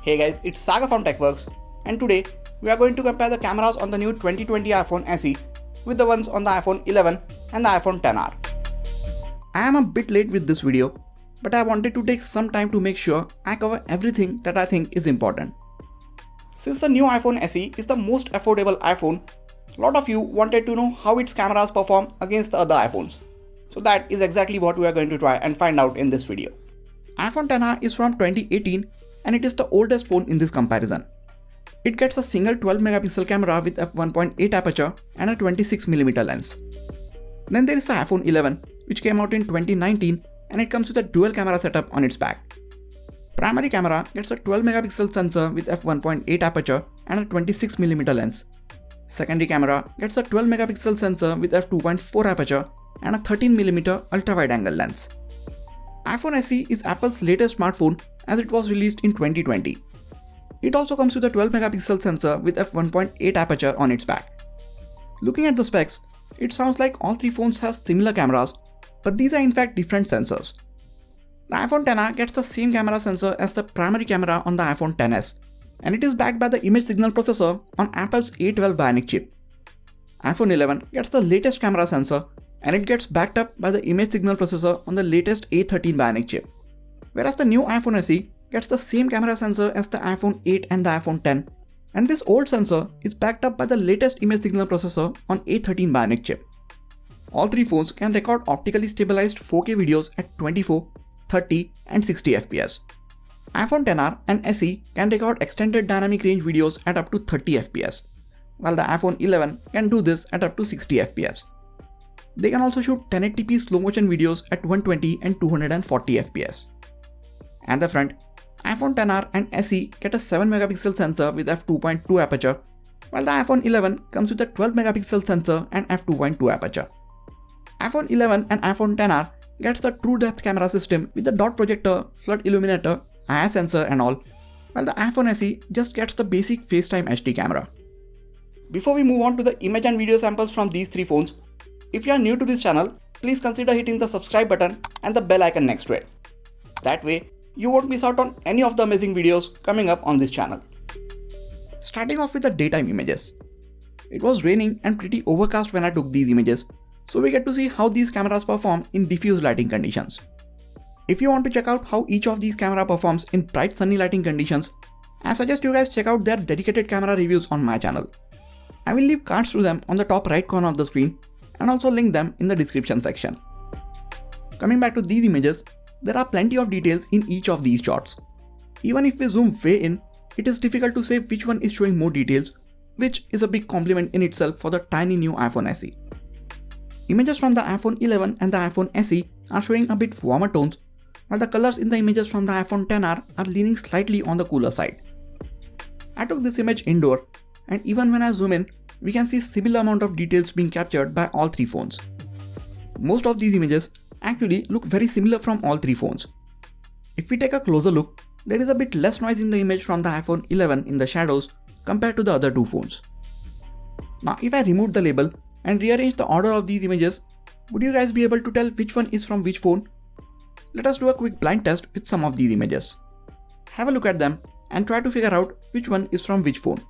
Hey guys, it's Saga from TechWorks, and today we are going to compare the cameras on the new 2020 iPhone SE with the ones on the iPhone 11 and the iPhone XR. I am a bit late with this video, but I wanted to take some time to make sure I cover everything that I think is important. Since the new iPhone SE is the most affordable iPhone, a lot of you wanted to know how its cameras perform against the other iPhones. So that is exactly what we are going to try and find out in this video. iPhone XR is from 2018 and it is the oldest phone in this comparison. It gets a single 12-megapixel camera with f1.8 aperture and a 26mm lens. Then there is the iPhone 11, which came out in 2019 and it comes with a dual camera setup on its back. Primary camera gets a 12-megapixel sensor with f1.8 aperture and a 26mm lens. Secondary camera gets a 12-megapixel sensor with f2.4 aperture and a 13mm ultra-wide-angle lens. iPhone SE is Apple's latest smartphone as it was released in 2020. It also comes with a 12-megapixel sensor with f1.8 aperture on its back. Looking at the specs, it sounds like all three phones have similar cameras, but these are in fact different sensors. The iPhone XR gets the same camera sensor as the primary camera on the iPhone XS, and it is backed by the image signal processor on Apple's A12 Bionic chip. iPhone 11 gets the latest camera sensor, and it gets backed up by the image signal processor on the latest A13 Bionic chip. Whereas the new iPhone SE gets the same camera sensor as the iPhone 8 and the iPhone X, and this old sensor is backed up by the latest image signal processor on A13 Bionic chip. All three phones can record optically stabilized 4K videos at 24, 30 and 60 fps. iPhone XR and SE can record extended dynamic range videos at up to 30 fps, while the iPhone 11 can do this at up to 60 fps. They can also shoot 1080p slow motion videos at 120 and 240 fps. At the front, iPhone XR and SE get a 7-megapixel sensor with f2.2 aperture, while the iPhone 11 comes with a 12-megapixel sensor and f2.2 aperture. iPhone 11 and iPhone XR gets the true depth camera system with the dot projector, flood illuminator, IR sensor and all, while the iPhone SE just gets the basic FaceTime HD camera. Before we move on to the image and video samples from these three phones, if you are new to this channel, please consider hitting the subscribe button and the bell icon next to it. That way, you won't miss out on any of the amazing videos coming up on this channel. Starting off with the daytime images. It was raining and pretty overcast when I took these images, so we get to see how these cameras perform in diffuse lighting conditions. If you want to check out how each of these camera performs in bright sunny lighting conditions, I suggest you guys check out their dedicated camera reviews on my channel. I will leave cards to them on the top right corner of the screen and also link them in the description section. Coming back to these images, there are plenty of details in each of these shots. Even if we zoom way in, it is difficult to say which one is showing more details, which is a big compliment in itself for the tiny new iPhone SE. Images from the iPhone 11 and the iPhone SE are showing a bit warmer tones, while the colors in the images from the iPhone XR are leaning slightly on the cooler side. I took this image indoor, and even when I zoom in, we can see similar amount of details being captured by all three phones. Most of these images actually look very similar from all three phones. If we take a closer look, there is a bit less noise in the image from the iPhone 11 in the shadows compared to the other two phones. Now if I remove the label and rearrange the order of these images, would you guys be able to tell which one is from which phone? Let us do a quick blind test with some of these images. Have a look at them and try to figure out which one is from which phone.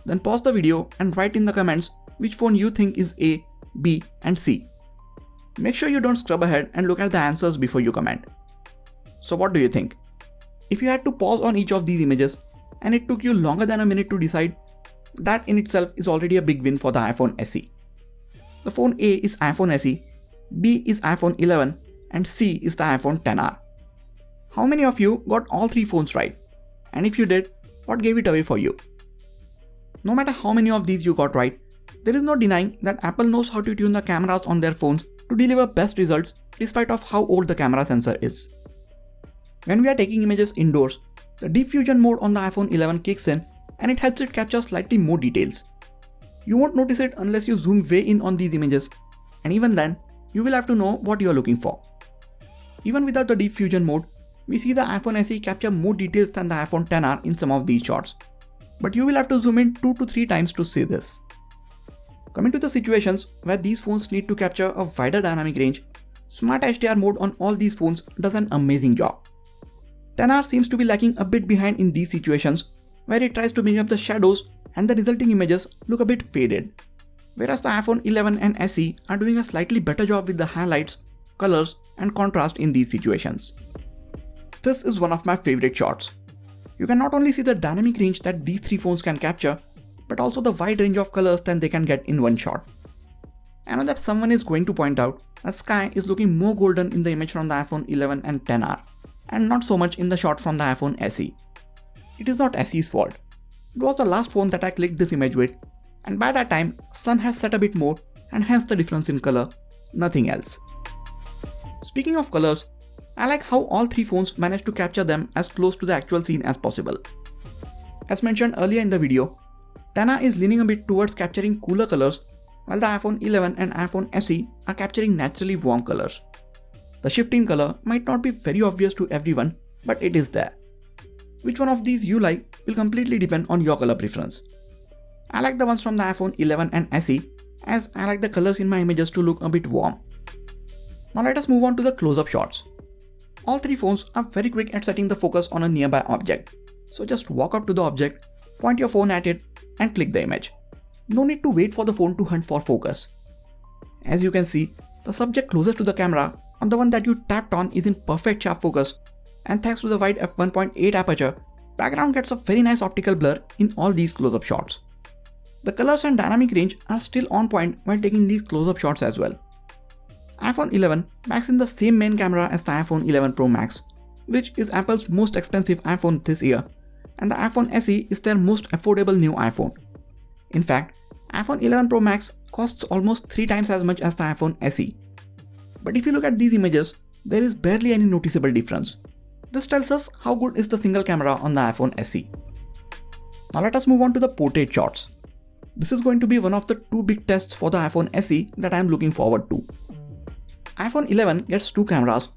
Then pause the video and write in the comments which phone you think is A, B and C. Make sure you don't scrub ahead and look at the answers before you comment. So what do you think? If you had to pause on each of these images and it took you longer than a minute to decide, that in itself is already a big win for the iPhone SE. The phone A is iPhone SE, B is iPhone 11 and C is the iPhone XR. How many of you got all three phones right? And if you did, what gave it away for you? No matter how many of these you got right, there is no denying that Apple knows how to tune the cameras on their phones to deliver best results despite of how old the camera sensor is. When we are taking images indoors, the Deep Fusion mode on the iPhone 11 kicks in and it helps it capture slightly more details. You won't notice it unless you zoom way in on these images, and even then, you will have to know what you are looking for. Even without the Deep Fusion mode, we see the iPhone SE capture more details than the iPhone XR in some of these shots. But you will have to zoom in 2 to 3 times to see this. Coming to the situations where these phones need to capture a wider dynamic range, Smart HDR mode on all these phones does an amazing job. XR seems to be lacking a bit behind in these situations where it tries to bring up the shadows and the resulting images look a bit faded. Whereas the iPhone 11 and SE are doing a slightly better job with the highlights, colors and contrast in these situations. This is one of my favorite shots. You can not only see the dynamic range that these three phones can capture, but also the wide range of colors that they can get in one shot. I know that someone is going to point out that sky is looking more golden in the image from the iPhone 11 and XR, and not so much in the shot from the iPhone SE. It is not SE's fault. It was the last phone that I clicked this image with, and by that time, sun has set a bit more and hence the difference in color, nothing else. Speaking of colors, I like how all three phones managed to capture them as close to the actual scene as possible. As mentioned earlier in the video, XR is leaning a bit towards capturing cooler colors, while the iPhone 11 and iPhone SE are capturing naturally warm colors. The shift in color might not be very obvious to everyone, but it is there. Which one of these you like will completely depend on your color preference. I like the ones from the iPhone 11 and SE, as I like the colors in my images to look a bit warm. Now let us move on to the close-up shots. All three phones are very quick at setting the focus on a nearby object. So just walk up to the object, point your phone at it and click the image. No need to wait for the phone to hunt for focus. As you can see, the subject closest to the camera or the one that you tapped on is in perfect sharp focus, and thanks to the wide f1.8 aperture, background gets a very nice optical blur in all these close-up shots. The colors and dynamic range are still on point while taking these close-up shots as well. iPhone 11 backs in the same main camera as the iPhone 11 Pro Max, which is Apple's most expensive iPhone this year, and the iPhone SE is their most affordable new iPhone. In fact, iPhone 11 Pro Max costs almost 3 times as much as the iPhone SE. But if you look at these images, there is barely any noticeable difference. This tells us how good is the single camera on the iPhone SE. Now let us move on to the portrait shots. This is going to be one of the two big tests for the iPhone SE that I am looking forward to. iPhone 11 gets two cameras,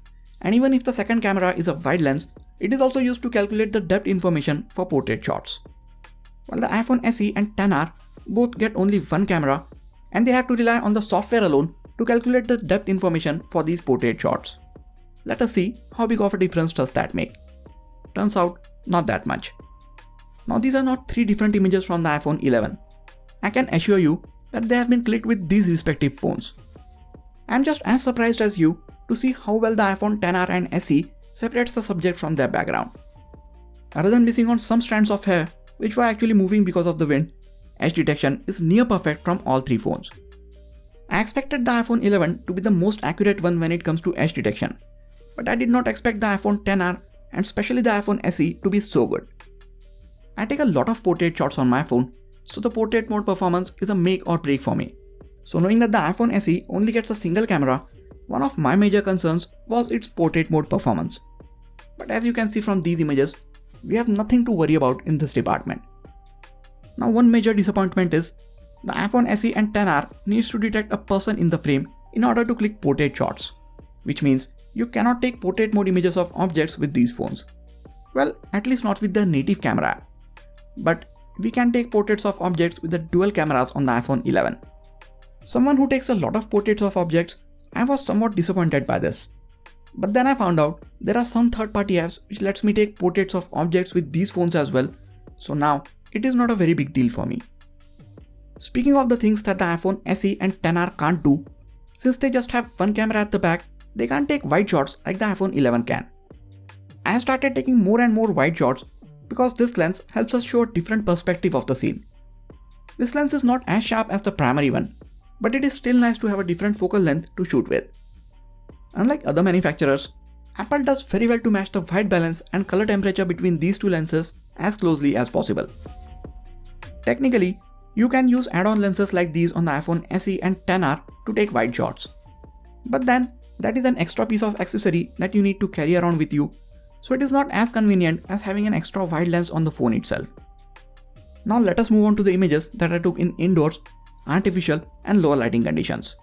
and even if the second camera is a wide lens, it is also used to calculate the depth information for portrait shots. While the iPhone SE and XR both get only one camera, and they have to rely on the software alone to calculate the depth information for these portrait shots. Let us see how big of a difference does that make. Turns out, not that much. Now these are not three different images from the iPhone 11. I can assure you that they have been clicked with these respective phones. I am just as surprised as you to see how well the iPhone XR and SE separates the subject from their background. Other than missing on some strands of hair which were actually moving because of the wind, edge detection is near perfect from all three phones. I expected the iPhone 11 to be the most accurate one when it comes to edge detection, but I did not expect the iPhone XR and especially the iPhone SE to be so good. I take a lot of portrait shots on my phone, so the portrait mode performance is a make or break for me. So knowing that the iPhone SE only gets a single camera, one of my major concerns was its portrait mode performance. But as you can see from these images, we have nothing to worry about in this department. Now one major disappointment is, the iPhone SE and XR needs to detect a person in the frame in order to click portrait shots, which means you cannot take portrait mode images of objects with these phones. Well, at least not with the native camera app. But we can take portraits of objects with the dual cameras on the iPhone 11. Someone who takes a lot of portraits of objects, I was somewhat disappointed by this. But then I found out there are some third-party apps which lets me take portraits of objects with these phones as well, so now it is not a very big deal for me. Speaking of the things that the iPhone SE and XR can't do, since they just have one camera at the back, they can't take wide shots like the iPhone 11 can. I have started taking more and more wide shots because this lens helps us show a different perspective of the scene. This lens is not as sharp as the primary one, but it is still nice to have a different focal length to shoot with. Unlike other manufacturers, Apple does very well to match the white balance and color temperature between these two lenses as closely as possible. Technically, you can use add-on lenses like these on the iPhone SE and XR to take wide shots. But then, that is an extra piece of accessory that you need to carry around with you, so it is not as convenient as having an extra wide lens on the phone itself. Now let us move on to the images that I took in indoors, artificial and lower lighting conditions.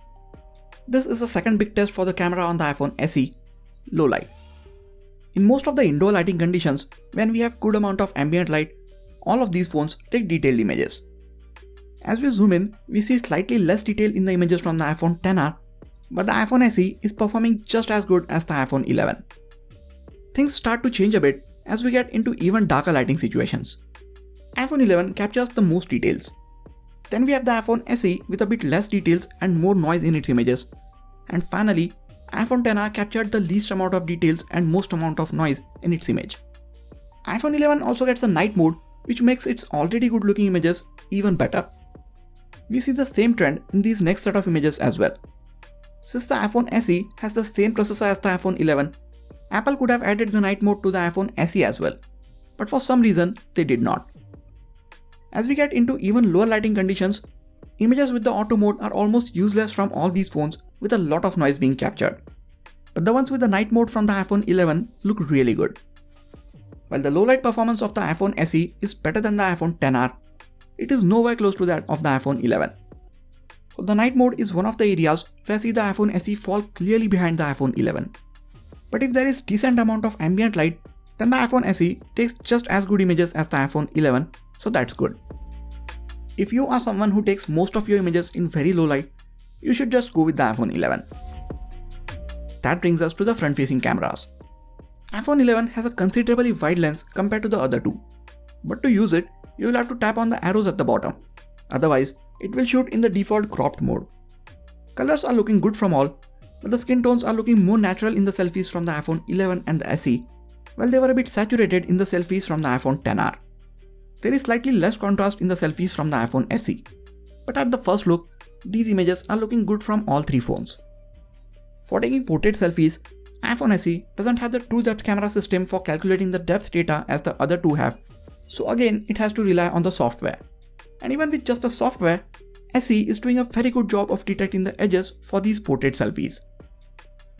This is the second big test for the camera on the iPhone SE, low light. In most of the indoor lighting conditions, when we have good amount of ambient light, all of these phones take detailed images. As we zoom in, we see slightly less detail in the images from the iPhone XR, but the iPhone SE is performing just as good as the iPhone 11. Things start to change a bit as we get into even darker lighting situations. iPhone 11 captures the most details. Then we have the iPhone SE with a bit less details and more noise in its images. And finally, iPhone XR captured the least amount of details and most amount of noise in its image. iPhone 11 also gets a night mode, which makes its already good looking images even better. We see the same trend in these next set of images as well. Since the iPhone SE has the same processor as the iPhone 11, Apple could have added the night mode to the iPhone SE as well, but for some reason they did not. As we get into even lower lighting conditions, images with the auto mode are almost useless from all these phones with a lot of noise being captured. But the ones with the night mode from the iPhone 11 look really good. While the low light performance of the iPhone SE is better than the iPhone XR, it is nowhere close to that of the iPhone 11. So the night mode is one of the areas where I see the iPhone SE fall clearly behind the iPhone 11. But if there is decent amount of ambient light, then the iPhone SE takes just as good images as the iPhone 11, so that's good. If you are someone who takes most of your images in very low light, you should just go with the iPhone 11. That brings us to the front-facing cameras. iPhone 11 has a considerably wide lens compared to the other two. But to use it, you will have to tap on the arrows at the bottom. Otherwise, it will shoot in the default cropped mode. Colors are looking good from all, but the skin tones are looking more natural in the selfies from the iPhone 11 and the SE, while they were a bit saturated in the selfies from the iPhone XR. There is slightly less contrast in the selfies from the iPhone SE. But at the first look, these images are looking good from all three phones. For taking portrait selfies, iPhone SE doesn't have the true depth camera system for calculating the depth data as the other two have, so again it has to rely on the software. And even with just the software, SE is doing a very good job of detecting the edges for these portrait selfies.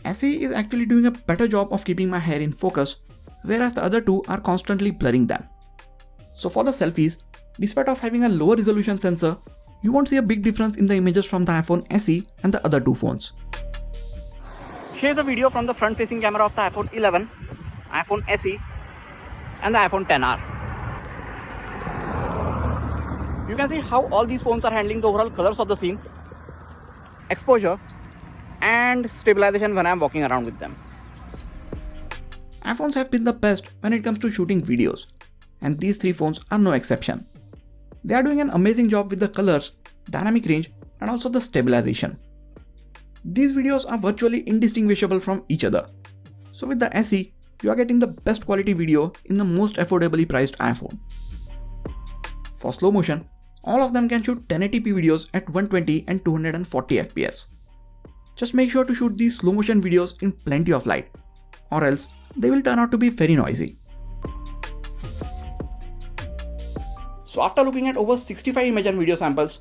SE is actually doing a better job of keeping my hair in focus, whereas the other two are constantly blurring them. So for the selfies, despite of having a lower resolution sensor, you won't see a big difference in the images from the iPhone SE and the other two phones. Here's a video from the front-facing camera of the iPhone 11, iPhone SE and the iPhone XR. You can see how all these phones are handling the overall colors of the scene, exposure and stabilization when I'm walking around with them. iPhones have been the best when it comes to shooting videos, and these three phones are no exception. They are doing an amazing job with the colors, dynamic range and also the stabilization. These videos are virtually indistinguishable from each other. So with the SE, you are getting the best quality video in the most affordably priced iPhone. For slow motion, all of them can shoot 1080p videos at 120 and 240 fps. Just make sure to shoot these slow motion videos in plenty of light, or else they will turn out to be very noisy. So after looking at over 65 image and video samples,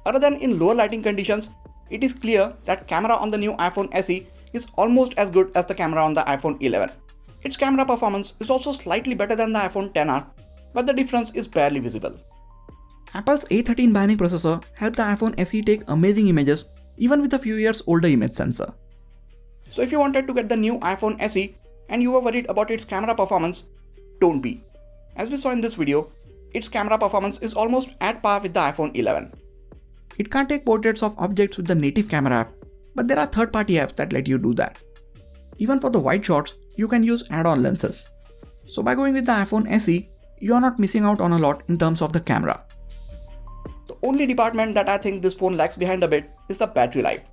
other than in lower lighting conditions, it is clear that camera on the new iPhone SE is almost as good as the camera on the iPhone 11. Its camera performance is also slightly better than the iPhone XR, but the difference is barely visible. Apple's A13 Bionic processor helped the iPhone SE take amazing images even with a few years older image sensor. So if you wanted to get the new iPhone SE and you were worried about its camera performance, don't be. As we saw in this video, its camera performance is almost at par with the iPhone 11. It can't take portraits of objects with the native camera app, but there are third-party apps that let you do that. Even for the wide shots, you can use add-on lenses. So by going with the iPhone SE, you are not missing out on a lot in terms of the camera. The only department that I think this phone lags behind a bit is the battery life.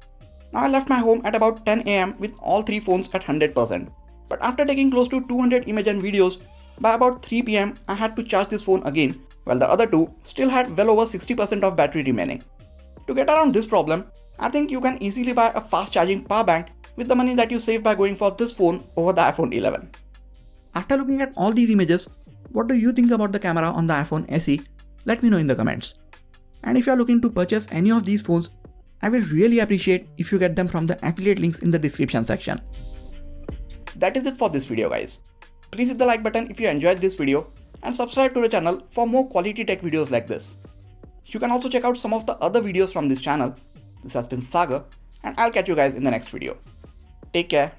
Now I left my home at about 10 AM with all three phones at 100%. But after taking close to 200 images and videos, by about 3 PM I had to charge this phone again, while the other two still had well over 60% of battery remaining. To get around this problem, I think you can easily buy a fast charging power bank with the money that you save by going for this phone over the iPhone 11. After looking at all these images, what do you think about the camera on the iPhone SE? Let me know in the comments. And if you are looking to purchase any of these phones, I will really appreciate if you get them from the affiliate links in the description section. That is it for this video guys. Please hit the like button if you enjoyed this video and subscribe to the channel for more quality tech videos like this. You can also check out some of the other videos from this channel. This has been Sagar and I'll catch you guys in the next video. Take care.